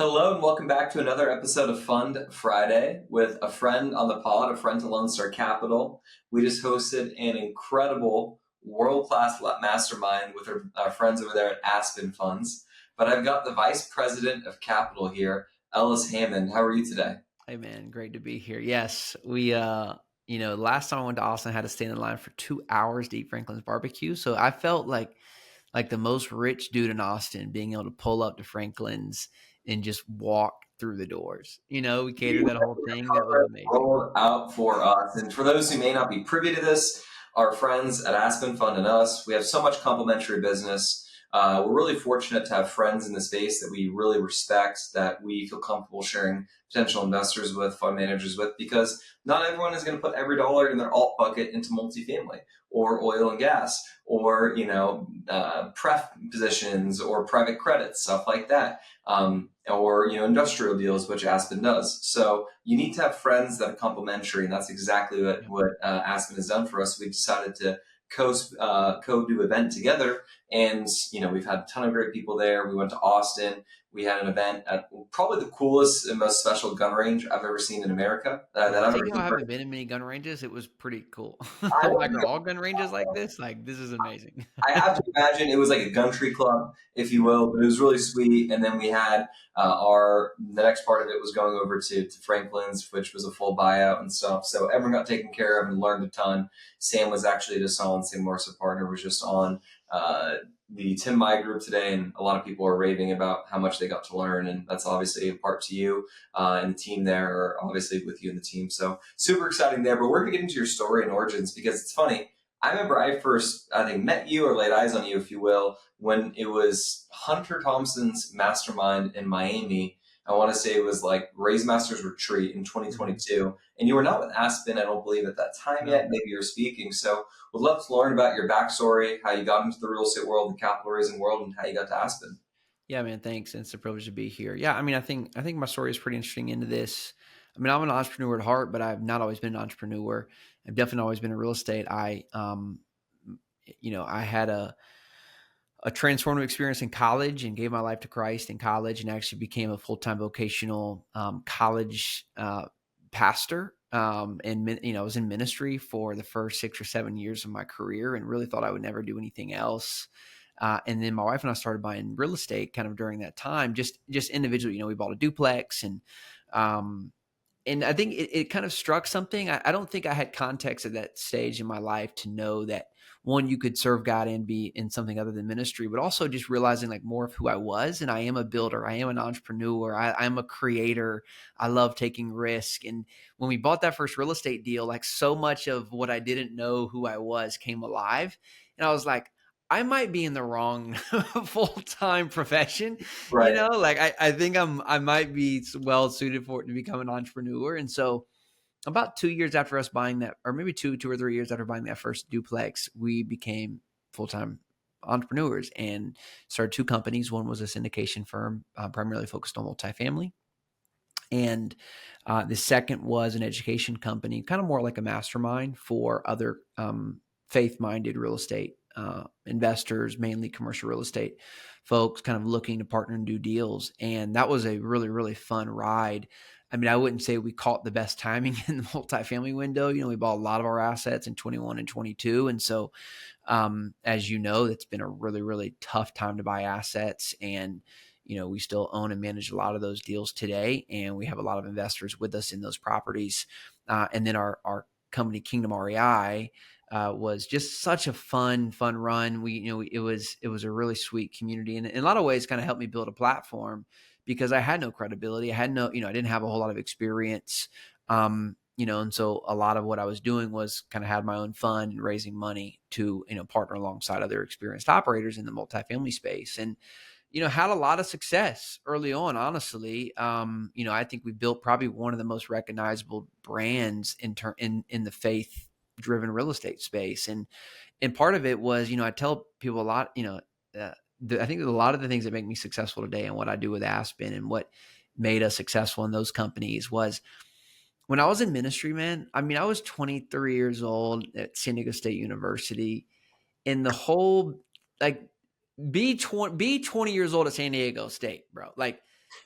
Hello and welcome back to another episode of Fund Friday with a friend on the pod, a friend to Lone Star Capital. We just hosted an incredible world-class mastermind with our friends over there at Aspen Funds. But I've got the Vice President of Capital here, Ellis Hammond. How are you today? Hey man, great to be here. Yes, last time I went to Austin, I had to stay in line for 2 hours to eat Franklin's barbecue. So I felt like the most rich dude in Austin, being able to pull up to Franklin's and just walk through the doors. We catered that whole thing. That was amazing. Rolled out for us. And for those who may not be privy to this, our friends at Aspen Fund and us, we have so much complementary business. We're really fortunate to have friends in the space that we really respect, that we feel comfortable sharing potential investors with, fund managers with, because not everyone is going to put every dollar in their alt bucket into multifamily or oil and gas or pref positions or private credit, stuff like that, or industrial deals, which Aspen does. So you need to have friends that are complementary, and that's exactly what Yeah. Aspen has done for us. We decided to co-do event together, and we've had a ton of great people there. We went to Austin. We had an event at probably the coolest and most special gun range I've ever seen in America. That I've Really? ever I seen. haven't been in many gun ranges. It was pretty cool. I Like, are all gun ranges like this? Like, this is amazing. I have to imagine it was like a country club, if you will, but it was really sweet. And then we had the next part of it was going over to Franklin's, which was a full buyout and stuff. So everyone got taken care of and learned a ton. Sam was actually just on, Sam Morrison partner was just on the Tim My group today, and a lot of people are raving about how much they got to learn. And that's obviously a part to you and the team there, or obviously with you and the team. So super exciting there. But we're going to get into your story and origins because it's funny. I remember I first, I think, met you or laid eyes on you, if you will, when it was Hunter Thompson's mastermind in Miami. I want to say it was like Raise Masters Retreat in Mhm. 2022. And you were not with Aspen, I don't believe, at that time No. yet. Maybe you're speaking. So would love to learn about your backstory, how you got into the real estate world, the capital raising world, and how you got to Aspen. Yeah, man, thanks. It's a privilege to be here. Yeah, I mean, I think my story is pretty interesting into this. I mean, I'm an entrepreneur at heart, but I've not always been an entrepreneur. I've definitely always been in real estate. I had a transformative experience in college and gave my life to Christ in college, and actually became a full time vocational college pastor. And I was in ministry for the first 6 or 7 years of my career, and really thought I would never do anything else. And then my wife and I started buying real estate kind of during that time, just individually. We bought a duplex, um, and I think it kind of struck something. I don't think I had context at that stage in my life to know that, one, you could serve God and be in something other than ministry, but also just realizing like more of who I was. And I am a builder. I am an entrepreneur. I'm a creator. I love taking risk. And when we bought that first real estate deal, like, so much of what I didn't know who I was came alive. And I was like, I might be in the wrong full-time profession. Right. Like, I think I might be well suited for it to become an entrepreneur. And so about 2 years after us buying that, or maybe two or 3 years after buying that first duplex, we became full-time entrepreneurs and started two companies. One was a syndication firm, primarily focused on multifamily. And the second was an education company, kind of more like a mastermind for other faith-minded real estate investors, mainly commercial real estate folks, kind of looking to partner and do deals. And that was a really, really fun ride. I mean, I wouldn't say we caught the best timing in the multifamily window. We bought a lot of our assets in 21 and 22. And so, as you know, it's been a really, really tough time to buy assets. And we still own and manage a lot of those deals today, and we have a lot of investors with us in those properties. And then our company, Kingdom REI, was just such a fun run. It was a really sweet community, and in a lot of ways, kind of helped me build a platform because I had no credibility. I had no, I didn't have a whole lot of experience. And so a lot of what I was doing was kind of had my own fund and raising money to, partner alongside other experienced operators in the multifamily space. And had a lot of success early on, honestly. I think we built probably one of the most recognizable brands in the faith driven real estate space. And part of it was, I tell people a lot, I think a lot of the things that make me successful today and what I do with Aspen and what made us successful in those companies was when I was in ministry, man. I mean, I was 23 years old at San Diego State University, and the whole, like, be 20 years old at San Diego State, bro. Like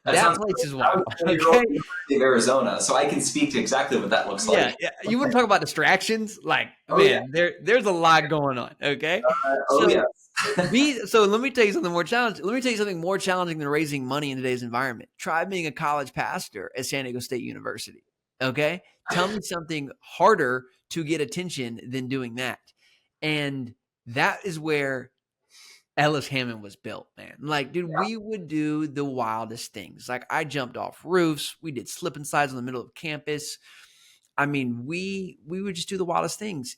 That that sounds place great. is I was wild. 20-year-old Okay. University of Arizona, so I can speak to exactly what that looks Yeah, like. yeah. You want to talk about distractions? Like, Oh yeah. man, there's a lot going on. Okay. Oh So yes. so let me tell you something more challenging. Let me tell you something more challenging than raising money in today's environment. Try being a college pastor at San Diego State University. Okay. Tell me something harder to get attention than doing that. And that is where Ellis Hammond was built, man. Like, dude, we would do the wildest things. Like, I jumped off roofs. We did slip and slides in the middle of campus. I mean, we would just do the wildest things.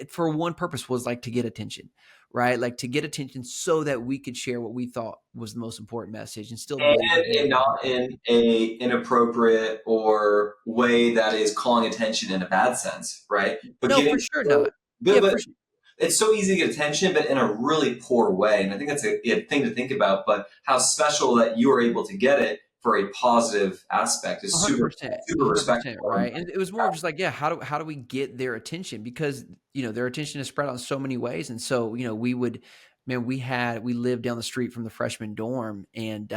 For one purpose was like to get attention, right? Like to get attention so that we could share what we thought was the most important message and still believe that we And were not right. in a inappropriate or way that is calling attention in a bad sense, right? But No, for getting sure not. Yeah, but for sure. it's so easy to get attention, but in a really poor way. And I think that's a thing to think about. But how special that you are able to get it for a positive aspect is super 100%, super 100%, respectful. And right? And it was more of just like, yeah, how do we get their attention? Because, their attention is spread out in so many ways. And so, we lived down the street from the freshman dorm. And,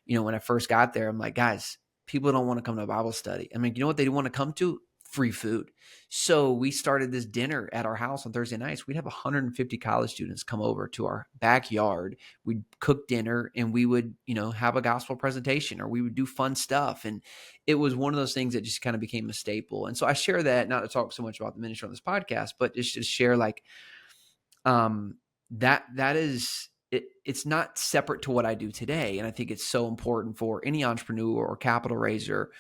when I first got there, I'm like, guys, people don't want to come to a Bible study. I mean, you know what they want to come to? Free food. So we started this dinner at our house on Thursday nights. We'd have 150 college students come over to our backyard. We'd cook dinner and we would, have a gospel presentation or we would do fun stuff. And it was one of those things that just kind of became a staple. And so I share that, not to talk so much about the ministry on this podcast, but just to share like, that is it's not separate to what I do today. And I think it's so important for any entrepreneur or capital raiser,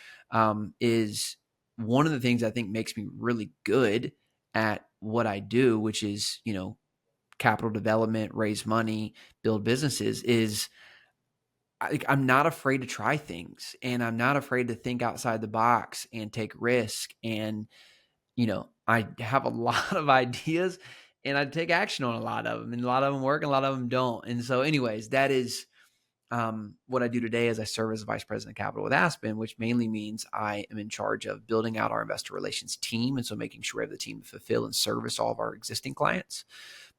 is one of the things I think makes me really good at what I do, which is, capital development, raise money, build businesses, is I'm not afraid to try things and I'm not afraid to think outside the box and take risk. And I have a lot of ideas and I take action on a lot of them, and a lot of them work and a lot of them don't. And so anyways, that is what I do today is I serve as vice president of capital with Aspen, which mainly means I am in charge of building out our investor relations team. And so making sure we have the team to fulfill and service all of our existing clients.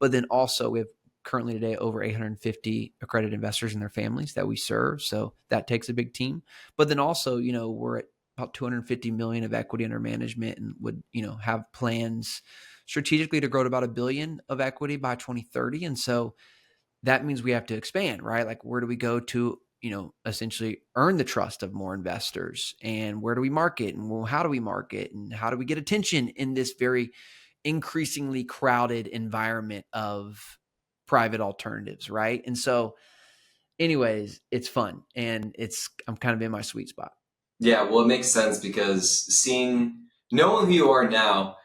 But then also we have currently today over 850 accredited investors and their families that we serve. So that takes a big team. But then also, we're at about 250 million of equity under management and would, have plans strategically to grow to about $1 billion of equity by 2030. And so that means we have to expand, right? Like where do we go to, essentially earn the trust of more investors, and where do we market, and how do we market, and how do we get attention in this very increasingly crowded environment of private alternatives, right? And so anyways, it's fun and I'm kind of in my sweet spot. yeah, well, it makes sense because knowing who you are now,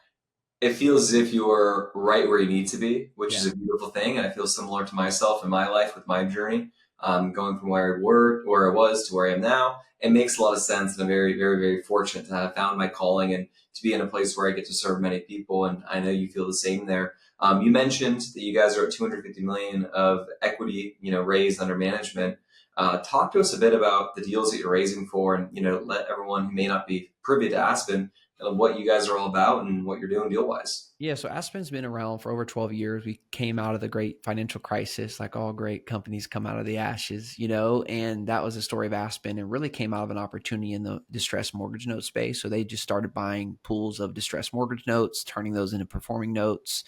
it feels as if you're right where you need to be, which is Yeah. a beautiful thing. And I feel similar to myself in my life with my journey, going from where I was to where I am now. It makes a lot of sense. And I'm very, very, very fortunate to have found my calling and to be in a place where I get to serve many people. And I know you feel the same there. You mentioned that you guys are at 250 million of equity, raised under management. Talk to us a bit about the deals that you're raising for, and let everyone who may not be privy to Aspen what you guys are all about and what you're doing deal wise. Yeah, so Aspen's been around for over 12 years. We came out of the great financial crisis, like all great companies come out of the ashes, and that was the story of Aspen, and really came out of an opportunity in the distressed mortgage note space. So they just started buying pools of distressed mortgage notes, turning those into performing notes.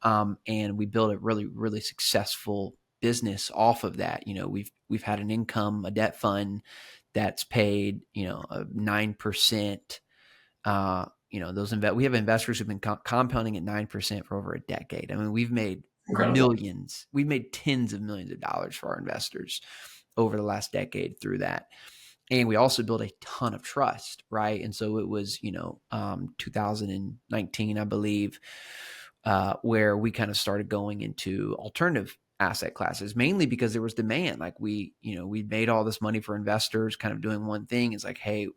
And we built a really, really successful business off of that. We've had an income, a debt fund that's paid, a 9%. We have investors who've been compounding at 9% for over a decade. I mean, we've made Incredible. millions. We've made tens of millions of dollars for our investors over the last decade through that. And we also built a ton of trust, right? And so it was, 2019, I believe, where we kind of started going into alternative asset classes, mainly because there was demand. Like we made all this money for investors kind of doing one thing. It's like, hey,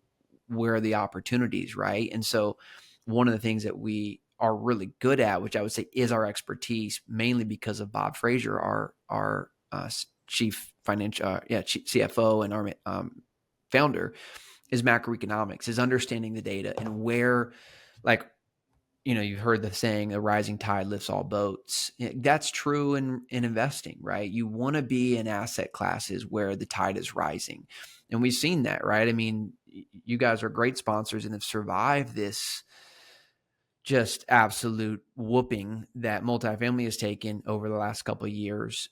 where are the opportunities, right? And so one of the things that we are really good at, which I would say is our expertise, mainly because of Bob Frazier, our chief CFO and our founder, is macroeconomics, is understanding the data and where, like, you've heard the saying, a rising tide lifts all boats. That's true in investing, right? You want to be in asset classes where the tide is rising. And we've seen that, right? I mean, you guys are great sponsors and have survived this just absolute whooping that multifamily has taken over the last couple of years.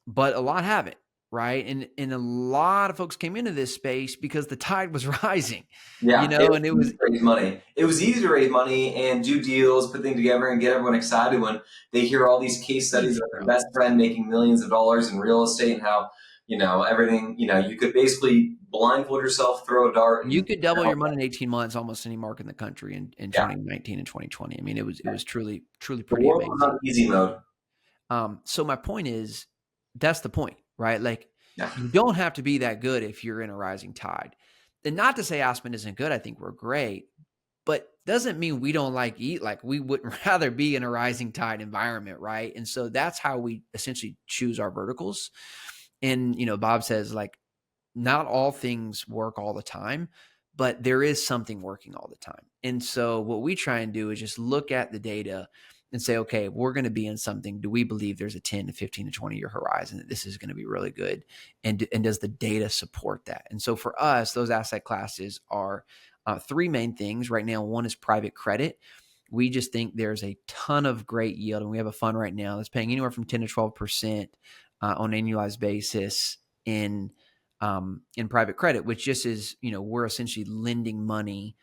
But a lot haven't, right? And a lot of folks came into this space because the tide was rising, Yeah, it was and it easy was to raise money. It was easy to raise money and do deals, put things together, and get everyone excited when they hear all these case studies easy, of their bro. best friend making millions of dollars in real estate and how, everything, you could basically blindfold yourself, throw a dart, You and could double your money in 18 months, almost any market in the country in yeah, 2019 and 2020. I mean, it was truly, truly the pretty world was amazing. on easy mode. So my point is, that's the point, right? Like, Yeah, you don't have to be that good if you're in a rising tide. And not to say Aspen isn't good. I think we're great, but doesn't mean we don't eat. Like, we wouldn't rather be in a rising tide environment, right? And so that's how we essentially choose our verticals. And Bob says, like, not all things work all the time, but there is something working all the time. And so what we try and do is just look at the data and say, okay, we're going to be in something. Do we believe there's a 10 to 15 to 20 year horizon that this is going to be really good? And does the data support that? And so for us, those asset classes are three main things right now. One is private credit. We just think there's a ton of great yield. And we have a fund right now that's paying anywhere from 10 to 12% on an annualized basis in private credit, which just is, we're essentially lending money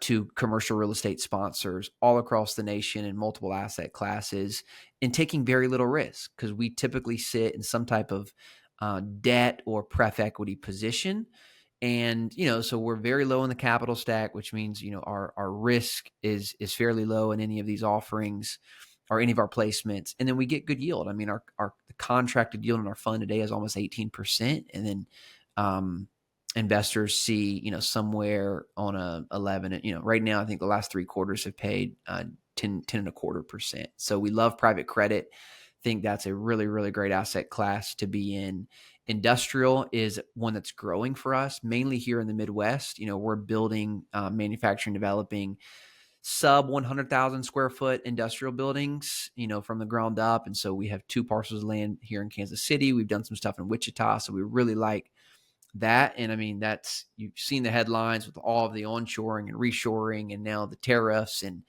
to commercial real estate sponsors all across the nation in multiple asset classes and taking very little risk because we typically sit in some type of debt or pref equity position. And, so we're very low in the capital stack, which means, our risk is fairly low in any of these offerings or any of our placements. And then we get good yield. I mean, our contracted yield in our fund today is almost 18%. And then investors see, somewhere on a 11, right now, I think the last 3 quarters have paid 10 and a quarter percent. So we love private credit. Think that's a really, really great asset class to be in. Industrial is one that's growing for us, mainly here in the Midwest. We're building, manufacturing, developing sub 100,000 square foot industrial buildings, from the ground up. And so we have 2 parcels of land here in Kansas City. We've done some stuff in Wichita. So we really like that. And I mean, you've seen the headlines with all of the onshoring and reshoring and now the tariffs and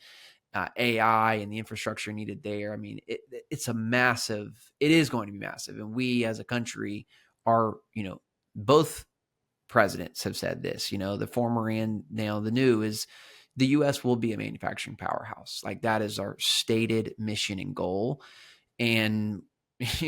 AI and the infrastructure needed there. I mean, it is going to be massive. And we as a country are, both presidents have said this, the former and now the new is the U.S. will be a manufacturing powerhouse. Like, that is our stated mission and goal. And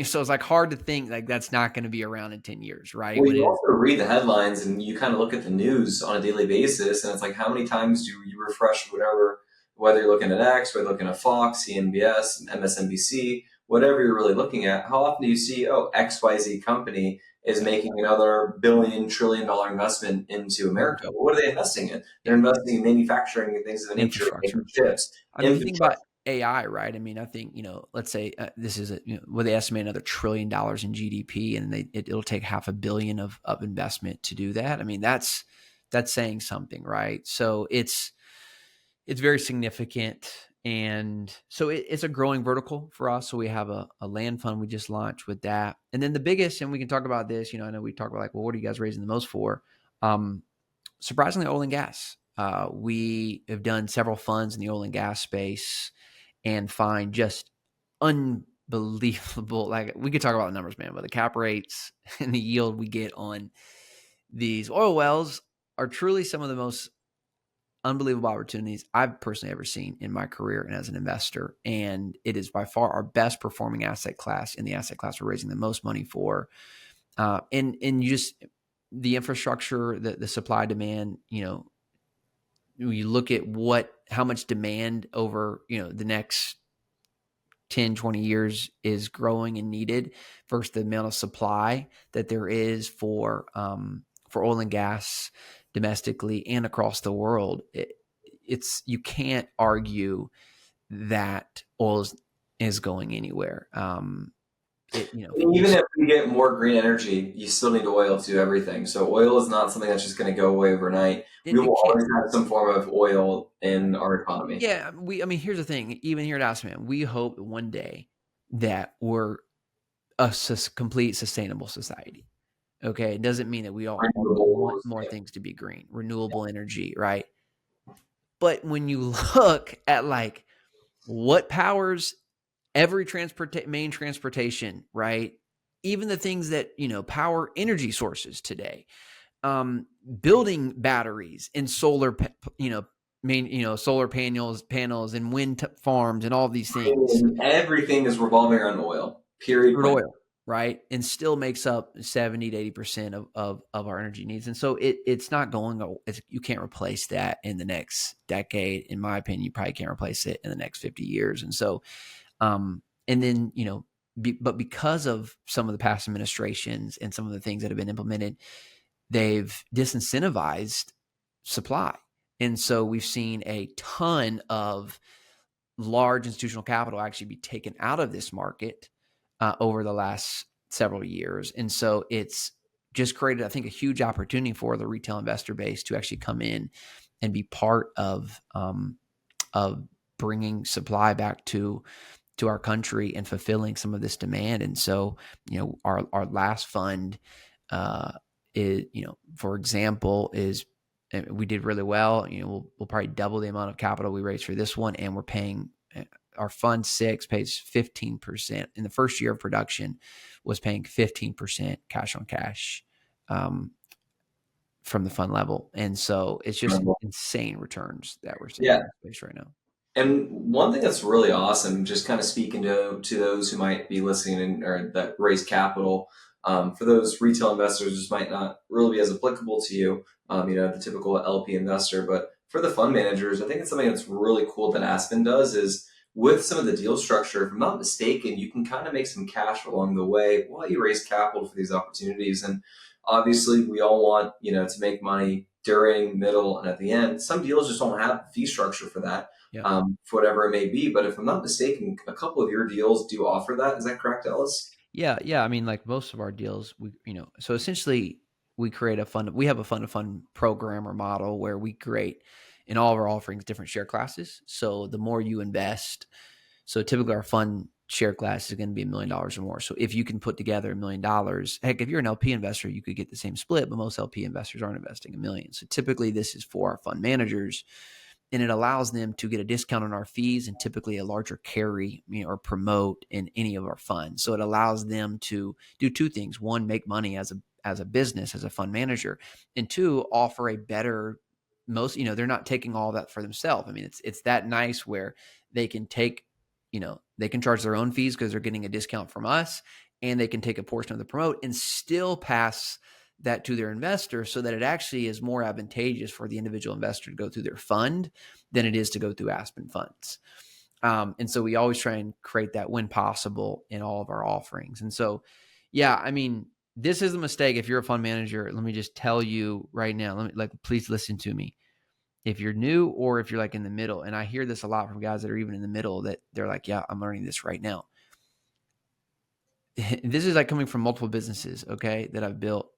so it's like hard to think like that's not going to be around in 10 years, right? well, When you it is also read the headlines and you kind of look at the news on a daily basis, and it's like, how many times do you refresh whatever, whether you're looking at X, whether you're looking at Fox, CNBS, MSNBC, whatever you're really looking at, how often do you see, oh, XYZ company is making another billion, $1 trillion investment into America? yep, Well, what are they investing in? They're yep, investing in manufacturing and things of the nature of infrastructure. making chips, I mean, you think about infrastructure. AI, right? I mean, I think, let's say this is where they estimate another $1 trillion in GDP, and it'll take $500 million of investment to do that. I mean, that's saying something, right? So it's very significant. And so it's a growing vertical for us. So we have a land fund we just launched with that. And then the biggest, and we can talk about this, I know we talk about like, well, what are you guys raising the most for? Surprisingly, oil and gas. We have done several funds in the oil and gas space and find just unbelievable. Like, we could talk about the numbers, man, but the cap rates and the yield we get on these oil wells are truly some of the most unbelievable opportunities I've personally ever seen in my career and as an investor. And it is by far our best performing asset class in the asset class we're raising the most money for. And you just, the infrastructure, the supply demand, you look at how much demand over, the next 10, 20 years is growing and needed versus the amount of supply that there is for oil and gas domestically and across the world. You can't argue that oil is going anywhere. And even if we get more green energy, you still need oil to do everything. So oil is not something that's just going to go away overnight. We it will can't. always have some form of oil in our economy. Yeah, I mean, here's the thing. Even here at Aspen, we hope one day that we're a complete sustainable society. Okay, it doesn't mean that we all want Renewables. more things to be green, renewable energy, right? But when you look at like what powers every main transportation, right? Even the things that power energy sources today, building batteries and solar, solar panels and wind farms and all these things. Everything is revolving around oil. Period. Crude Point. oil, right? And still makes up 70 to 80% of our energy needs. And so it's not going, you can't replace that in the next decade. In my opinion, you probably can't replace it in the next 50 years. And so, and then, but because of some of the past administrations and some of the things that have been implemented, they've disincentivized supply. And so we've seen a ton of large institutional capital actually be taken out of this market over the last several years. And so it's just created, I think, a huge opportunity for the retail investor base to actually come in and be part of bringing supply back to our country and fulfilling some of this demand. And so, our last fund is, for example, is we did really well. We'll probably double the amount of capital we raised for this one, and we're paying our fund 6 pays 15% in the first year of production, was paying 15% cash on cash from the fund level. And so it's just insane returns that we're seeing in space right now. And one thing that's really awesome, just kind of speaking to those who might be listening or that raise capital, for those retail investors, this might not really be as applicable to you, the typical LP investor. But for the fund managers, I think it's something that's really cool that Aspen does is with some of the deal structure, if I'm not mistaken, you can kind of make some cash along the way while you raise capital for these opportunities. And obviously, we all want, to make money during, middle, and at the end. Some deals just don't have fee structure for that. Yeah. For whatever it may be. But if I'm not mistaken, a couple of your deals do offer that. Is that correct, Ellis? Yeah. I mean, like most of our deals, so essentially we create a fund. We have a fund-to-fund program or model where we create in all of our offerings different share classes. So the more you invest, so typically our fund share class is going to be $1 million or more. So if you can put together $1 million, heck, if you're an LP investor, you could get the same split, but most LP investors aren't investing $1 million. So typically this is for our fund managers, and it allows them to get a discount on our fees and typically a larger carry, or promote in any of our funds. So it allows them to do two things: one, make money as a business, as a fund manager, and two, offer a better they're not taking all that for themselves. I mean, it's that nice where they can take, they can charge their own fees because they're getting a discount from us, and they can take a portion of the promote and still pass that to their investor, so that it actually is more advantageous for the individual investor to go through their fund than it is to go through Aspen Funds. And so we always try and create that when possible in all of our offerings. And so, yeah, I mean, this is a mistake. If you're a fund manager, let me just tell you right now, please listen to me. If you're new or if you're like in the middle, and I hear this a lot from guys that are even in the middle, that they're like, yeah, I'm learning this right now. This is like coming from multiple businesses, okay, that I've built.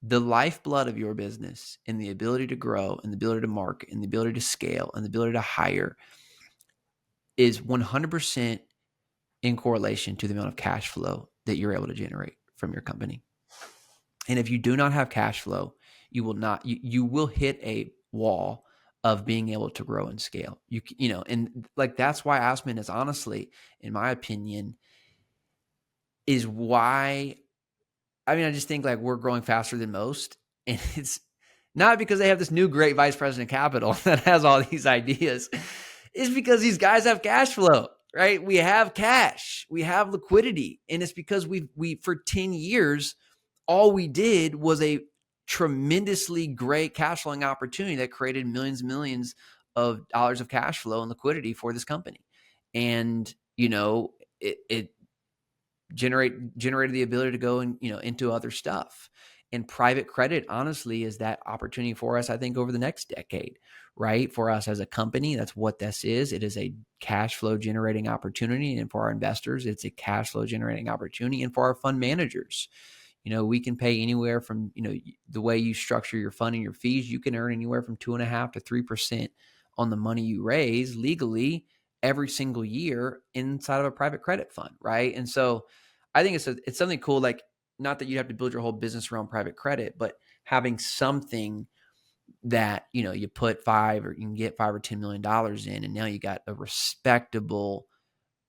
The lifeblood of your business and the ability to grow and the ability to market and the ability to scale and the ability to hire is 100% in correlation to the amount of cash flow that you're able to generate from your company. And if you do not have cash flow, you will hit a wall of being able to grow and scale. And like, that's why Aspen is honestly, in my opinion, is why, I mean, I just think like we're growing faster than most. And it's not because they have this new great vice president of capital that has all these ideas. It's because these guys have cash flow, right? We have cash, we have liquidity. And it's because we for 10 years, all we did was a tremendously great cash flowing opportunity that created millions and millions of dollars of cash flow and liquidity for this company. And, it generated the ability to go and, into other stuff. And private credit, honestly, is that opportunity for us, I think, over the next decade, right? For us as a company, that's what this is. It is a cash flow generating opportunity. And for our investors, it's a cash flow generating opportunity. And for our fund managers, we can pay anywhere from, the way you structure your fund and your fees, you can earn anywhere from 2.5% to 3% on the money you raise legally every single year inside of a private credit fund, right? And so I think it's something cool, like not that you have to build your whole business around private credit, but having something that, you put five or you can get $5 or $10 million in, and now you got a respectable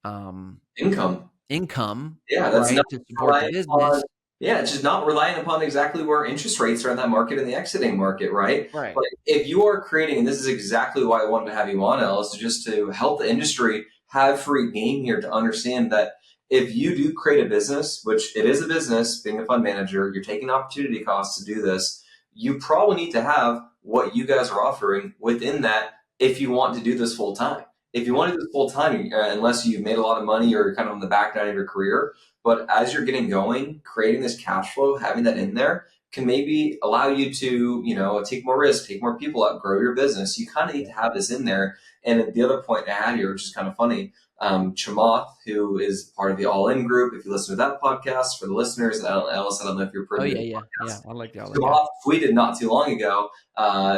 Income. income, Yeah, that's not right, to support the relying upon. business. Yeah, it's just not relying upon exactly where interest rates are in that market and the exiting market, right? Right. But if you are creating, and this is exactly why I wanted to have you on, Ellis, just to help the industry have free game here to understand that if you do create a business, which it is a business, being a fund manager, you're taking opportunity costs to do this, you probably need to have what you guys are offering within that if you want to do this full time. If you want to do this full time, unless you've made a lot of money or you're kind of on the back nine of your career, but as you're getting going, creating this cash flow, having that in there can maybe allow you to, take more risk, take more people up, grow your business. You kind of need to have this in there. And the other point I had here, which is kind of funny, Chamath, who is part of the All In group, if you listen to that podcast, for the listeners, Ellis, I don't know if you're Oh privy to yeah, the yeah, yeah. podcast. I like that guy. Chamath tweeted not too long ago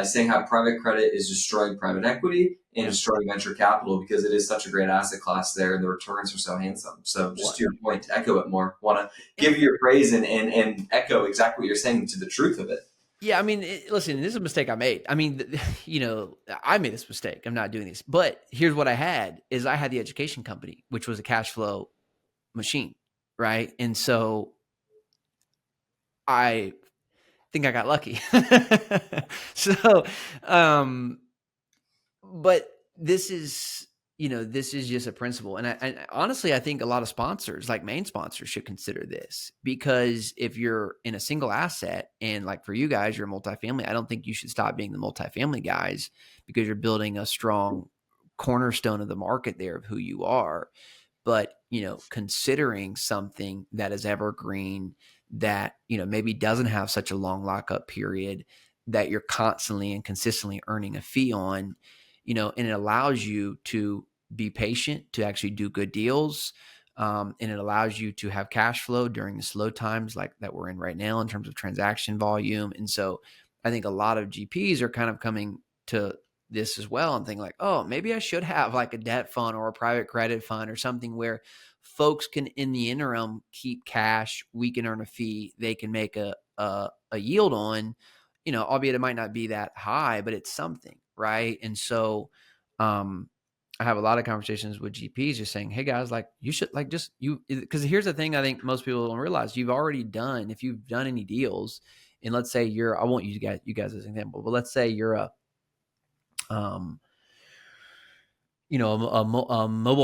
saying how private credit is destroying private equity and Yeah. destroying venture capital because it is such a great asset class there and the returns are so handsome. So just What? to your point, to echo it more, want to give you your praise and echo exactly what you're saying to the truth of it. Yeah, I mean, listen, this is a mistake I made. I mean, I made this mistake. I'm not doing this. But here's what I had the education company, which was a cash flow machine, right? And so I think I got lucky. So, but this is just a principle. And honestly, I think a lot of sponsors, like main sponsors, should consider this, because if you're in a single asset and like for you guys, you're a multifamily, I don't think you should stop being the multifamily guys because you're building a strong cornerstone of the market there of who you are. But, considering something that is evergreen, that, maybe doesn't have such a long lockup period, that you're constantly and consistently earning a fee on, and it allows you to be patient, to actually do good deals. And it allows you to have cash flow during the slow times like that we're in right now in terms of transaction volume. And so I think a lot of GPs are kind of coming to this as well and thinking like, oh, maybe I should have like a debt fund or a private credit fund or something where folks can, in the interim, keep cash. We can earn a fee. They can make a yield on, albeit it might not be that high, but it's something, right? And so, I have a lot of conversations with GPs just saying, hey guys, like you should like just because here's the thing I think most people don't realize. If you've done any deals, and let's say I won't use you guys as an example, but let's say you're a mobile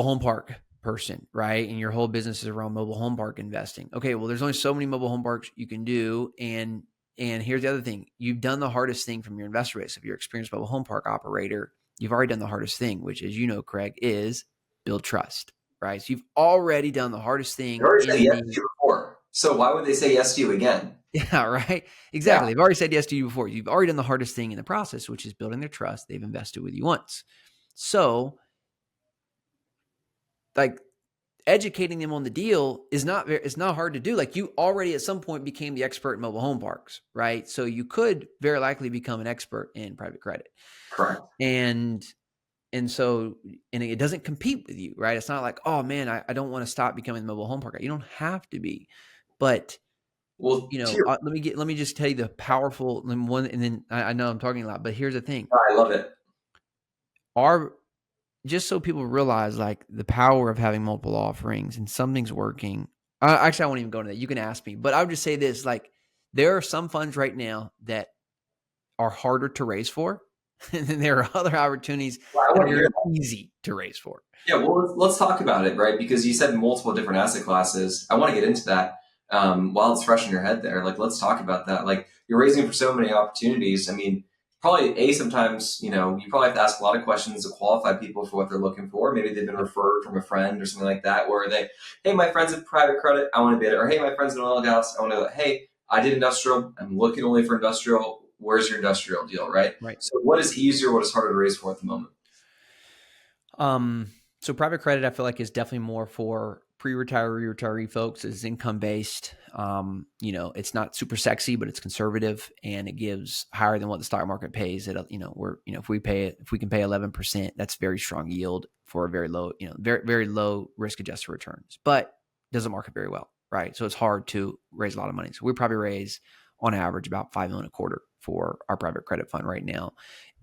home park person, right? And your whole business is around mobile home park investing. Okay, well, there's only so many mobile home parks you can do. And here's the other thing. You've done the hardest thing from your investor base. If you're an experienced mobile home park operator, you've already done the hardest thing, which, as you know, Craig, is build trust, right? So you've already done the hardest They thing already said in yes the to you before. So why would they say yes to you again? yeah, right. Yeah. Exactly. They've already said yes to you before. You've already done the hardest thing in the process, which is building their trust. They've invested with you once. So like educating them on the deal it's not hard to do. Like you already at some point became the expert in mobile home parks, right? So you could very likely become an expert in private credit. Correct. And so it doesn't compete with you, right? It's not like, oh man, I don't want to stop becoming the mobile home park guy. You don't have to be. But Well, let me just tell you the powerful one, and then I know I'm talking a lot, but here's the thing. I love it. Just so people realize like the power of having multiple offerings and something's working. Actually, I won't even go into that. You can ask me, but I would just say this, like there are some funds right now that are harder to raise for. And then there are other opportunities that are very easy to raise for. Yeah, well, let's talk about it, right? Because you said multiple different asset classes. I want to get into that while it's fresh in your head there. Like, let's talk about that. Like, you're raising for so many opportunities. I mean, probably sometimes, you probably have to ask a lot of questions to qualify people for what they're looking for. Maybe they've been referred from a friend or something like that, where hey, my friend's in private credit, I want to bid it. Or hey, my friend's in oil and gas, I want to, hey, I did industrial. I'm looking only for industrial. Where's your industrial deal, right? Right. So what is easier? What is harder to raise for at the moment? Um, so private credit, I feel like is definitely more for pre-retiree, retiree folks. It's income based. It's not super sexy, but it's conservative and it gives higher than what the stock market pays. If we can pay 11%, that's very strong yield for a very low, very, very low risk adjusted returns, but doesn't market very well. Right. So it's hard to raise a lot of money. So we probably raise on average about 5 million a quarter for our private credit fund right now.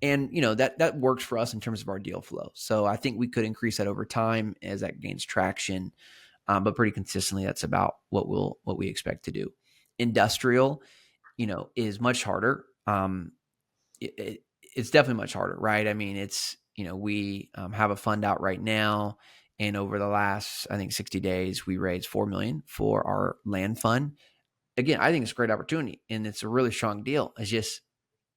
And that works for us in terms of our deal flow. So I think we could increase that over time as that gains traction, but pretty consistently, that's about what we expect to do. Industrial, is much harder. It's definitely much harder, right? I mean, it's we have a fund out right now, and over the last I think 60 days, we raised 4 million for our land fund. Again, I think it's a great opportunity, and it's a really strong deal. It's just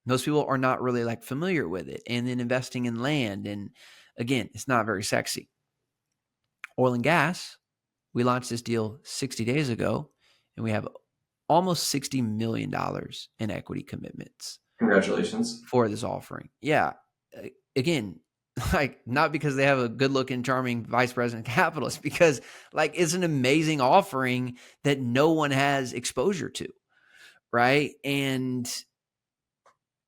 most people are not really like familiar with it. And then investing in land. And again, it's not very sexy. Oil and gas, we launched this deal 60 days ago and we have almost $60 million in equity commitments Congratulations. for this offering. Yeah. Again, like not because they have a good looking, charming vice president capitalist, because like it's an amazing offering that no one has exposure to. Right. And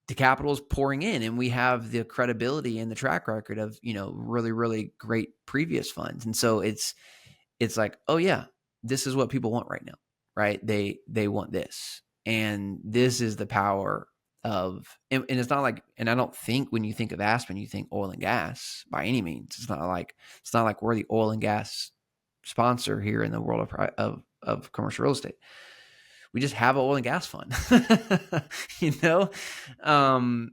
the capital is pouring in and we have the credibility and the track record of really really great previous funds, and so it's like, oh yeah, this is what people want right now, right? They want this, and this is the power of, and it's not like, and I don't think when you think of Aspen you think oil and gas by any means. It's not like we're the oil and gas sponsor here in the world of commercial real estate. We just have an oil and gas fund, you know, um,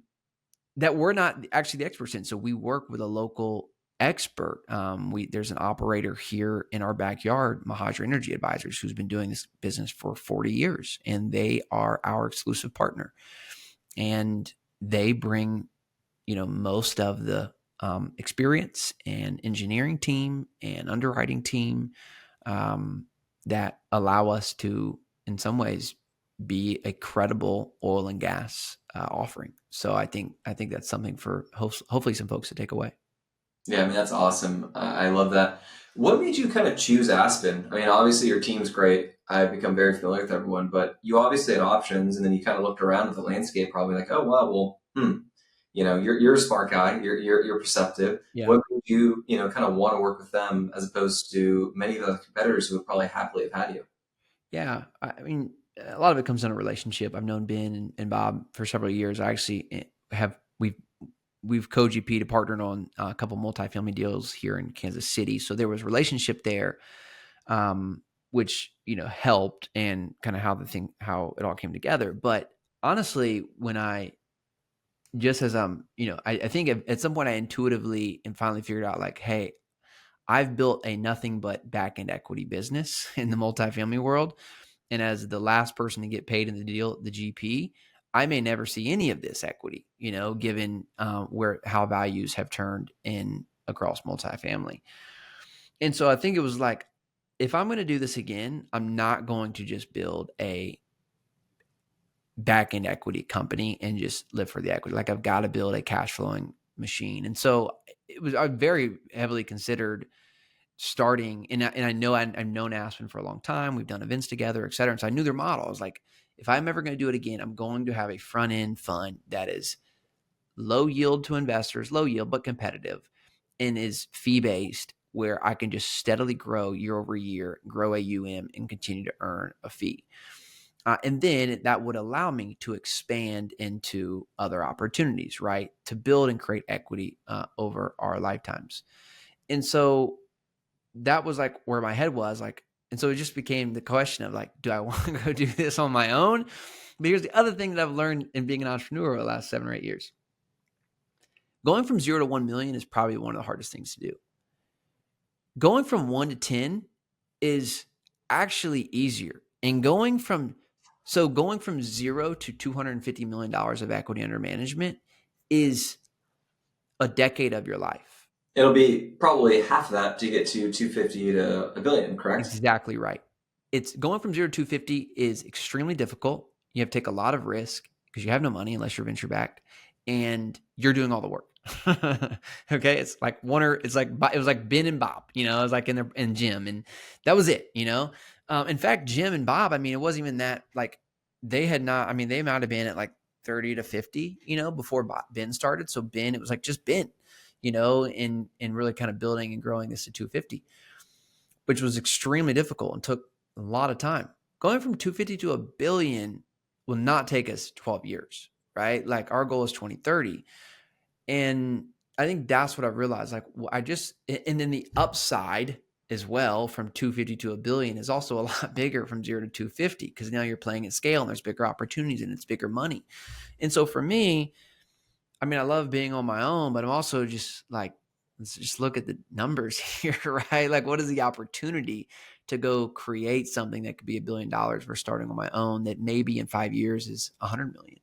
that we're not actually the experts in. So we work with a local expert. There's an operator here in our backyard, Mahadra Energy Advisors, who's been doing this business for 40 years, and they are our exclusive partner. And they bring, most of the experience and engineering team and underwriting team that allow us to, in some ways, be a credible oil and gas offering. So I think that's something for hopefully some folks to take away. Yeah, I mean, that's awesome. I love that. What made you kind of choose Aspen? I mean, obviously your team's great. I've become very familiar with everyone, but you obviously had options, and then you kind of looked around at the landscape, probably like, oh wow, well, you're a smart guy. You're perceptive. Yeah. What made you kind of want to work with them as opposed to many of the competitors who would probably happily have had you? Yeah. I mean, a lot of it comes down to relationship. I've known Ben and Bob for several years. I actually we've co-GP'd partnered on a couple multifamily deals here in Kansas City. So there was relationship there, which, helped, and kind of how it all came together. But honestly, when I, just as I think at some point I intuitively and finally figured out like, hey, I've built a nothing but back end equity business in the multifamily world. And as the last person to get paid in the deal, the GP, I may never see any of this equity, given how values have turned in across multifamily. And so I think it was like, if I'm going to do this again, I'm not going to just build a back end equity company and just live for the equity. Like I've got to build a cash flowing machine. And so I very heavily considered starting, and I know I've known Aspen for a long time. We've done events together, et cetera. And so I knew their model. I was like, if I'm ever going to do it again, I'm going to have a front end fund that is low yield to investors, low yield, but competitive, and is fee based, where I can just steadily grow year over year, grow AUM, and continue to earn a fee. And then that would allow me to expand into other opportunities, right? To build and create equity over our lifetimes. And so that was like where my head was like, and so it just became the question of like, do I want to go do this on my own? But here's the other thing that I've learned in being an entrepreneur over the last 7 or 8 years. Going from 0 to 1 million is probably one of the hardest things to do. Going from 1 to 10 is actually easier. And going from 0 to $250 million of equity under management is a decade of your life. It'll be probably half of that to get to 250 to a billion, correct? Exactly right. it's going from 0 to 250 is extremely difficult. You have to take a lot of risk because you have no money unless you're venture backed, and you're doing all the work. Okay, it's like it was like Ben and Bob, it was like in Jim, and that was it. In fact, Jim and Bob, I mean, it wasn't even that like they had not. I mean, they might have been at like 30 to 50, before Ben started. So Ben, it was like just Ben, and really kind of building and growing this to 250, which was extremely difficult and took a lot of time. Going from 250 to a billion will not take us 12 years, right? Like our goal is 2030. And I think that's what I realized. Like and then the upside as well from 250 to a billion is also a lot bigger from 0 to 250 because now you're playing at scale and there's bigger opportunities and it's bigger money. And so for me, I mean, I love being on my own, but I'm also just like, let's just look at the numbers here, right? Like, what is the opportunity to go create something that could be $1 billion versus starting on my own that maybe in 5 years is 100 million,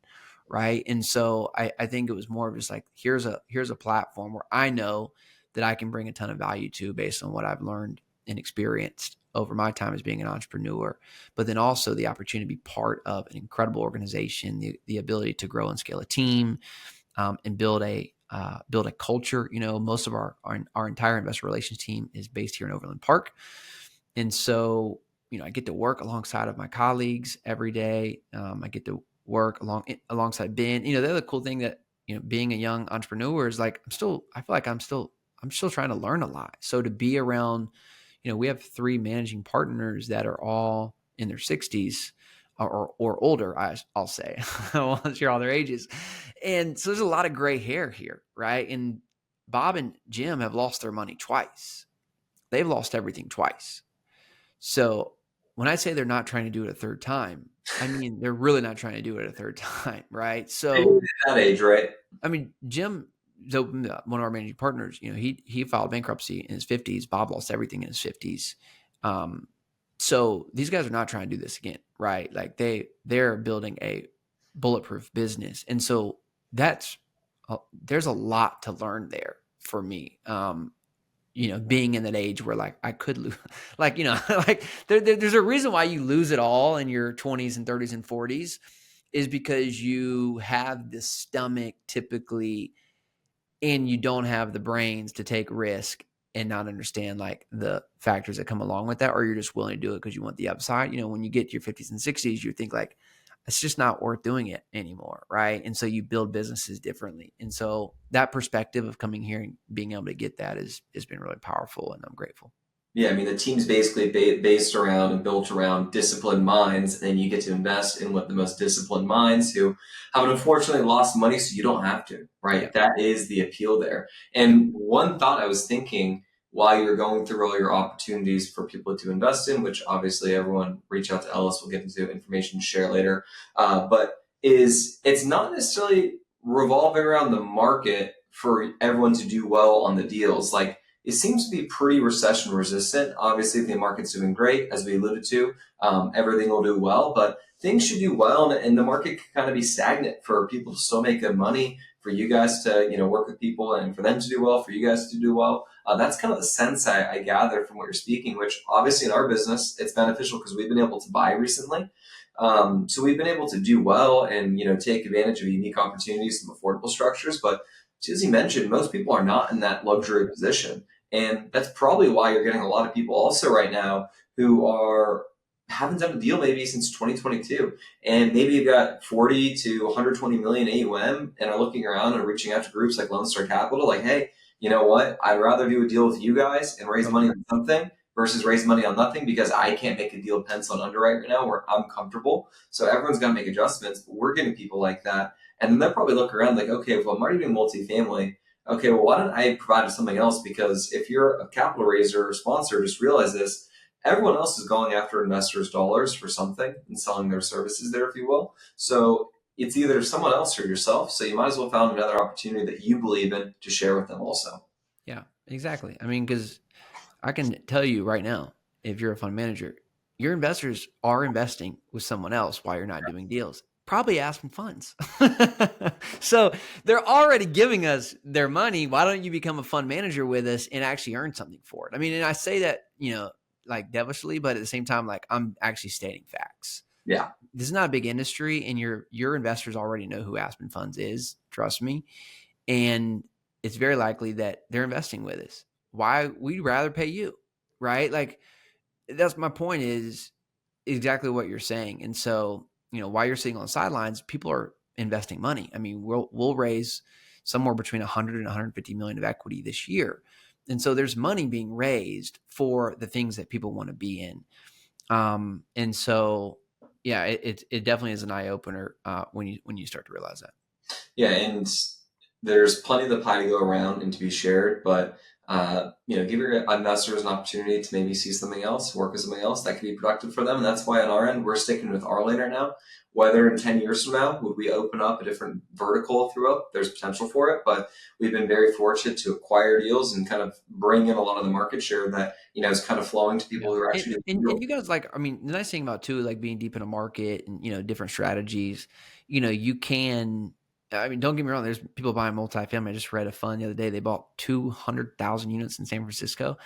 right? And so I think it was more of just like, here's a platform where I know that I can bring a ton of value to based on what I've learned and experienced over my time as being an entrepreneur, but then also the opportunity to be part of an incredible organization, the ability to grow and scale a team, and build a culture. Most of our entire investor relations team is based here in Overland Park. And so, I get to work alongside of my colleagues every day. I get to work alongside Ben. The other cool thing that, being a young entrepreneur is like, I feel like I'm still trying to learn a lot. So to be around, we have 3 managing partners that are all in their 60s or older, I'll say. I won't share all their ages. And so there's a lot of gray hair here, right? And Bob and Jim have lost their money twice. They've lost everything twice. So when I say they're not trying to do it a third time, I mean, they're really not trying to do it a third time, right? So That age, right? I mean, Jim, so one of our managing partners, he filed bankruptcy in his 50s. Bob lost everything in his 50s. So these guys are not trying to do this again, right? Like they're building a bulletproof business. And so there's a lot to learn there for me. Being in that age where like I could lose, like, like there's a reason why you lose it all in your 20s and 30s and 40s is because you have this stomach typically, and you don't have the brains to take risk and not understand like the factors that come along with that, or you're just willing to do it because you want the upside. When you get to your 50s and 60s, you think like, it's just not worth doing it anymore, right? And so you build businesses differently. And so that perspective of coming here and being able to get that has been really powerful, and I'm grateful. Yeah, I mean, the team's basically based around and built around disciplined minds, and you get to invest in what the most disciplined minds who have unfortunately lost money so you don't have to, right? Yeah. That is the appeal there. And one thought I was thinking while you're going through all your opportunities for people to invest in, which obviously everyone reach out to Ellis, we'll get into information to share later, but it's not necessarily revolving around the market for everyone to do well on the deals. Like, it seems to be pretty recession resistant. Obviously, the market's doing great, as we alluded to. Everything will do well, but things should do well, and the market can kind of be stagnant for people to still make good money, for you guys to work with people, and for them to do well, for you guys to do well. That's kind of the sense I gather from what you're speaking, which obviously in our business, it's beneficial because we've been able to buy recently. So we've been able to do well and take advantage of unique opportunities and affordable structures. But as you mentioned, most people are not in that luxury position. And that's probably why you're getting a lot of people also right now who haven't done a deal maybe since 2022. And maybe you've got 40 to 120 million AUM and are looking around and reaching out to groups like Lone Star Capital, like, hey, you know what? I'd rather do a deal with you guys and raise money on something versus raise money on nothing, because I can't make a deal pencil and underwrite right now where I'm comfortable. So everyone's got to make adjustments, but we're getting people like that. And then they'll probably look around like, okay, well, I'm already doing multifamily. Okay, well, why don't I provide something else? Because if you're a capital raiser or sponsor, just realize this, everyone else is going after investors' dollars for something and selling their services there, if you will. So it's either someone else or yourself. So you might as well find another opportunity that you believe in to share with them also. Yeah, exactly. I mean, because I can tell you right now, if you're a fund manager, your investors are investing with someone else while you're not doing deals. Probably Aspen Funds. So they're already giving us their money. Why don't you become a fund manager with us and actually earn something for it? I mean, and I say that, like devilishly, but at the same time, like I'm actually stating facts. Yeah. This is not a big industry, and your investors already know who Aspen Funds is. Trust me, and it's very likely that they're investing with us. Why? We'd rather pay you, right? Like that's my point is exactly what you're saying. And so, while you're sitting on the sidelines, people are investing money. I mean, we'll raise somewhere between 100 and 150 million of equity this year. And so there's money being raised for the things that people want to be in. And so, yeah, it definitely is an eye opener when you start to realize that. Yeah, and there's plenty of the pie to go around and to be shared, but give your investors an opportunity to maybe see something else, work with something else that could be productive for them. And that's why on our end, we're sticking with our lane right now. Whether in 10 years from now, would we open up a different vertical through it? There's potential for it, but we've been very fortunate to acquire deals and kind of bring in a lot of the market share that, is kind of flowing to people who are actually and you guys like, I mean, the nice thing about too, like being deep in a market and, different strategies, you can, I mean, don't get me wrong. There's people buying multifamily. I just read a fund the other day. They bought 200,000 units in San Francisco.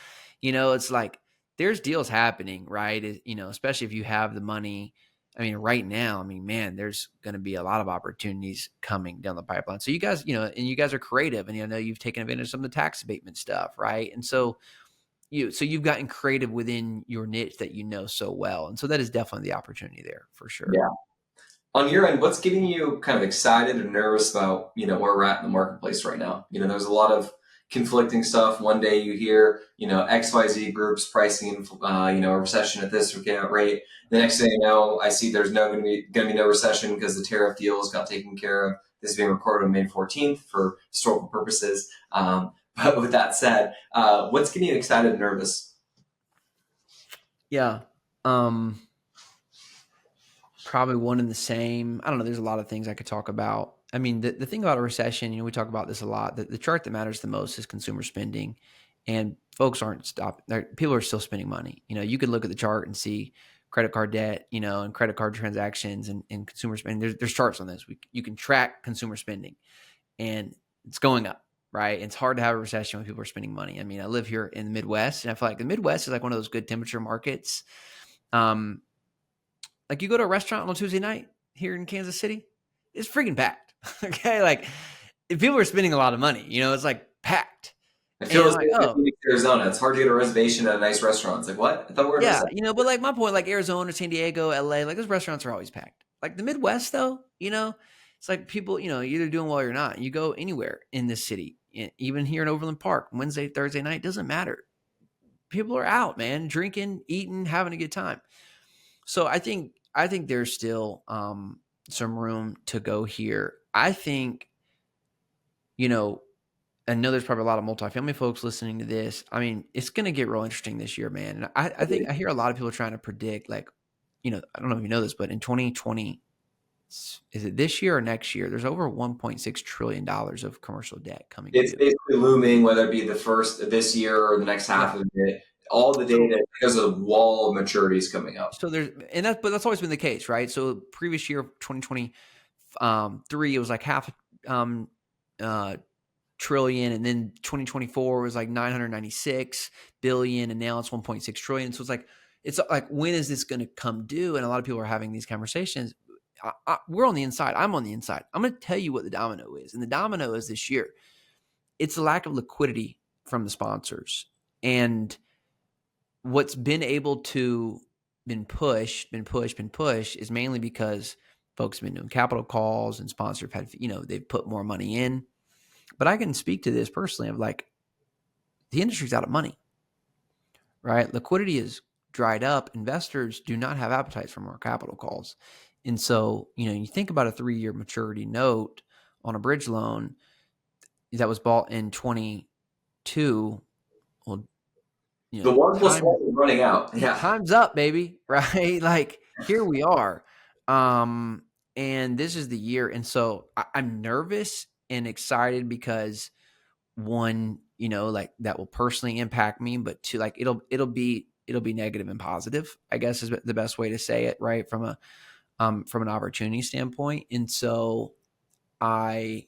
It's like there's deals happening, right? Especially if you have the money. I mean, right now, I mean, man, there's going to be a lot of opportunities coming down the pipeline. So you guys, and you guys are creative, and I know you've taken advantage of some of the tax abatement stuff, right? And so you've gotten creative within your niche that you know so well, and so that is definitely the opportunity there for sure. Yeah. On your end, what's getting you kind of excited or nervous about, where we're at in the marketplace right now? There's a lot of conflicting stuff. One day you hear, XYZ groups pricing in, a recession at this rate. The next thing you know, I see there's going to be no recession because the tariff deals got taken care of. This is being recorded on May 14th for historical purposes. But with that said, what's getting you excited and nervous? Yeah. Probably one and the same. I don't know. There's a lot of things I could talk about. I mean, the thing about a recession, we talk about this a lot. The chart that matters the most is consumer spending, and folks aren't stopping. People are still spending money. You could look at the chart and see credit card debt, and credit card transactions and consumer spending. There's charts on this. You can track consumer spending, and it's going up, right? It's hard to have a recession when people are spending money. I mean, I live here in the Midwest, and I feel like the Midwest is like one of those good temperature markets. Like you go to a restaurant on a Tuesday night here in Kansas City, it's freaking packed. Okay. Like if people are spending a lot of money, it's like packed. I feel as like, if Arizona, it's hard to get a reservation at a nice restaurant. It's like, what? I thought we were but like my point, like Arizona, San Diego, LA, like those restaurants are always packed. Like the Midwest though, it's like people, you're either doing well or you're not. You go anywhere in this city, even here in Overland Park, Wednesday, Thursday night, doesn't matter. People are out, man, drinking, eating, having a good time. So I think there's still some room to go here. I think, I know there's probably a lot of multifamily folks listening to this. I mean, it's going to get real interesting this year, man. And I think I hear a lot of people trying to predict, like, I don't know if you know this, but in 2020, is it this year or next year? There's over $1.6 trillion of commercial debt coming. It's basically looming, whether it be the first this year or the next half of it. All the data because of the wall of maturities coming up. So but that's always been the case, right? So previous year, 2023, it was like half trillion, and then 2024 was like 996 billion, and now it's 1.6 trillion. So it's like when is this going to come due? And a lot of people are having these conversations. We're on the inside. I'm on the inside. I'm going to tell you what the domino is, and the domino is this year. It's the lack of liquidity from the sponsors, and what's been able to been pushed is mainly because folks have been doing capital calls and sponsors have had, they've put more money in. But I can speak to this personally of like the industry's out of money, right? Liquidity is dried up. Investors do not have appetites for more capital calls. And so, you think about a 3-year maturity note on a bridge loan that was bought in 22. Well, the 1+1 is running out. Yeah. Time's up, baby. Right? Like here we are. And this is the year. And so I'm nervous and excited because one, like that will personally impact me, but two, like it'll be negative and positive, I guess is the best way to say it, right? From an opportunity standpoint. And so I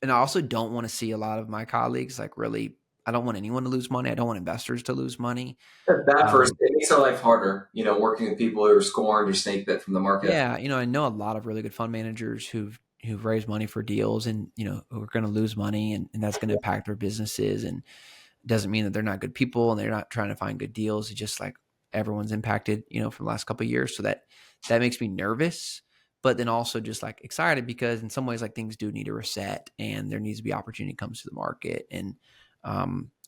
also don't want to see a lot of my colleagues like really I don't want anyone to lose money. I don't want investors to lose money. That first, it makes our life harder, working with people who are scorned or snake bit from the market. Yeah, I know a lot of really good fund managers who've raised money for deals and who are going to lose money and that's going to impact their businesses, and it doesn't mean that they're not good people and they're not trying to find good deals. It's just like everyone's impacted, for the last couple of years. So that makes me nervous, but then also just like excited because in some ways like things do need to reset and there needs to be opportunity comes to the market. And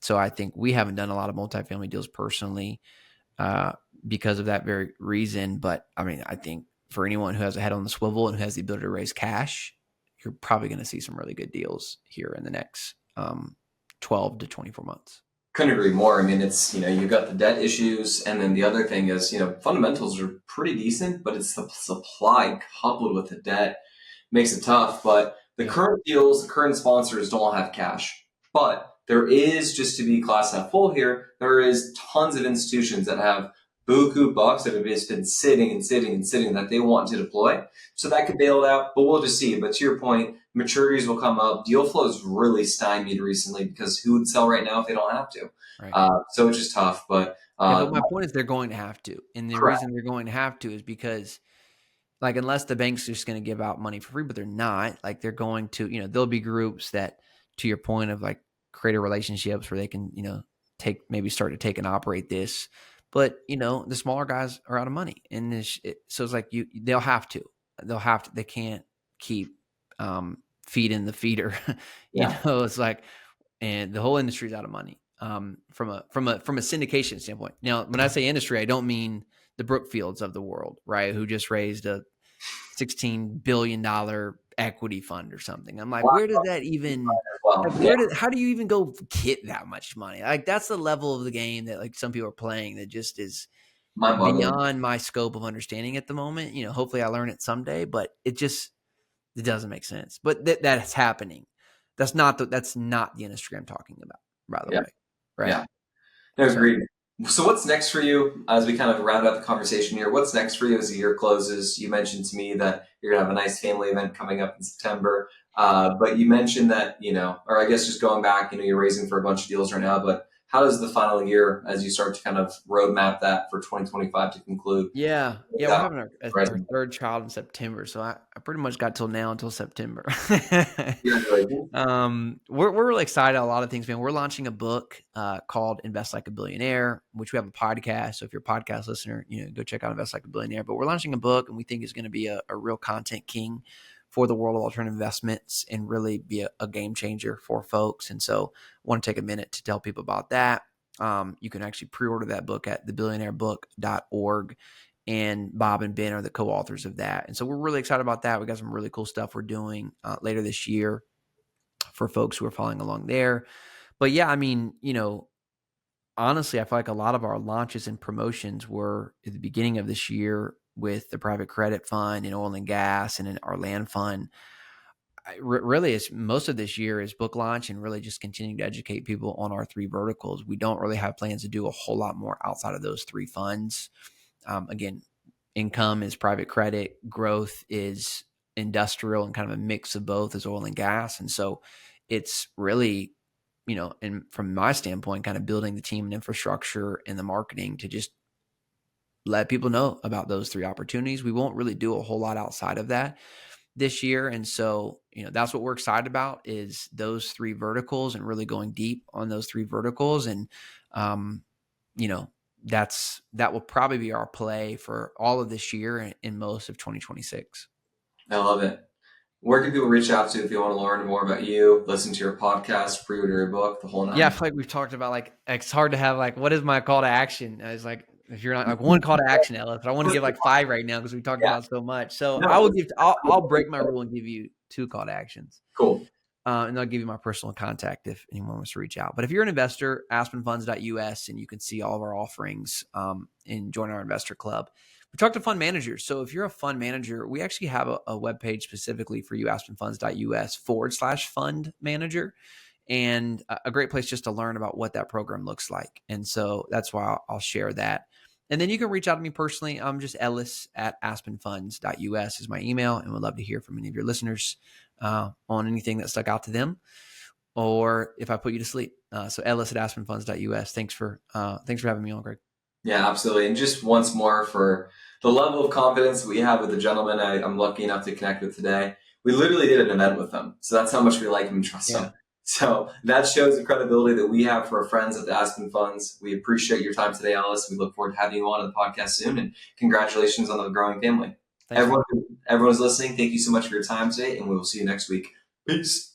so I think we haven't done a lot of multifamily deals personally uh, because of that very reason. But I mean, I think for anyone who has a head on the swivel and who has the ability to raise cash, you're probably going to see some really good deals here in the next 12 to 24 months. Couldn't agree more. I mean, it's, you've got the debt issues. And then the other thing is, fundamentals are pretty decent, but it's the supply coupled with the debt makes it tough. But the current deals, the current sponsors don't have cash. But there is, just to be glass half full here, there is tons of institutions that have buku bucks that have just been sitting and sitting and sitting that they want to deploy. So that could bail it out, but we'll just see. But to your point, maturities will come up. Deal flow is really stymied recently because who would sell right now if they don't have to? Right. So it's just tough. But But my point is they're going to have to. And the correct. reason they're going to have to is because like unless the bank's just going to give out money for free, but they're not, like they're going to, there'll be groups that, to your point of like create relationships where they can, maybe start to take and operate this. But, the smaller guys are out of money. And so it's like they'll have to, they can't keep feeding the feeder, Yeah. it's like, and the whole industry's out of money from a syndication standpoint. Now, when I say industry, I don't mean the Brookfields of the world, right? Who just raised a $16 billion equity fund or something. I'm like, where does that even, Well, how do you even go get that much money? Like that's the level of the game that like some people are playing that just is mind-boggling. beyond my scope of understanding at the moment. Hopefully I learn it someday, but it doesn't make sense. But that's happening. That's not the industry I'm talking about, by the Yeah. way. Right. Yeah. No, So agreed. So what's next for you as we kind of round out the conversation here? What's next for you as the year closes? You mentioned to me that you're going to have a nice family event coming up in September. But you mentioned that, or I guess just going back, you're raising for a bunch of deals right now, but how does the final year, as you start to kind of roadmap that for 2025 to conclude? yeah, we're having Right. our third child in September. So I pretty much got till now until September. Congratulations. We're really excited. A lot of things, man. We're launching a book called Invest Like a Billionaire, which we have a podcast. So if you're a podcast listener, go check out Invest Like a Billionaire. But we're launching a book, and we think is going to be a real content king for the world of alternative investments and really be a game changer for folks. And so I want to take a minute to tell people about that. You can actually pre-order that book at thebillionairebook.org. And Bob and Ben are the co-authors of that. And so we're really excited about that. We got some really cool stuff we're doing later this year for folks who are following along there. But yeah, I mean, honestly, I feel like a lot of our launches and promotions were at the beginning of this year with the private credit fund and oil and gas and in our land fund. Really, it's most of this year is book launch and really just continuing to educate people on our three verticals. We don't really have plans to do a whole lot more outside of those three funds. Again, income is private credit, growth is industrial, and kind of a mix of both is oil and gas. And so it's really, and from my standpoint, kind of building the team and infrastructure and the marketing to just let people know about those three opportunities. We won't really do a whole lot outside of that this year. And so, that's what we're excited about is those three verticals and really going deep on those three verticals. And, that will probably be our play for all of this year and most of 2026. I love it. Where can people reach out to if you want to learn more about you, listen to your podcast, pre-order your book, the whole nine? Yeah, I feel like we've talked about like it's hard to have like what is my call to action? It's like if you're not like one call to action, Ellis, but I want to give like 5 right now because we talked about so much. So No, I'll break my rule and give you 2 call to actions. cool. And I'll give you my personal contact if anyone wants to reach out. But if you're an investor, aspenfunds.us, and you can see all of our offerings and join our investor club. We talk to fund managers. So if you're a fund manager, we actually have a webpage specifically for you, aspenfunds.us/fund manager. And a great place just to learn about what that program looks like. And so that's why I'll share that. And then you can reach out to me personally. I'm just Ellis at aspenfunds.us is my email, and would love to hear from any of your listeners on anything that stuck out to them, or if I put you to sleep. So Ellis at aspenfunds.us. Thanks for having me on, Greg. Yeah, absolutely. And just once more, for the level of confidence that we have with the gentleman I'm lucky enough to connect with today, we literally did an event with him. So that's how much we like him and trust him. So that shows the credibility that we have for our friends at the Aspen Funds. We appreciate your time today, Alice. We look forward to having you on the podcast soon, and congratulations on the growing family. Thanks, Everyone who's listening, thank you so much for your time today, and we will see you next week. Peace.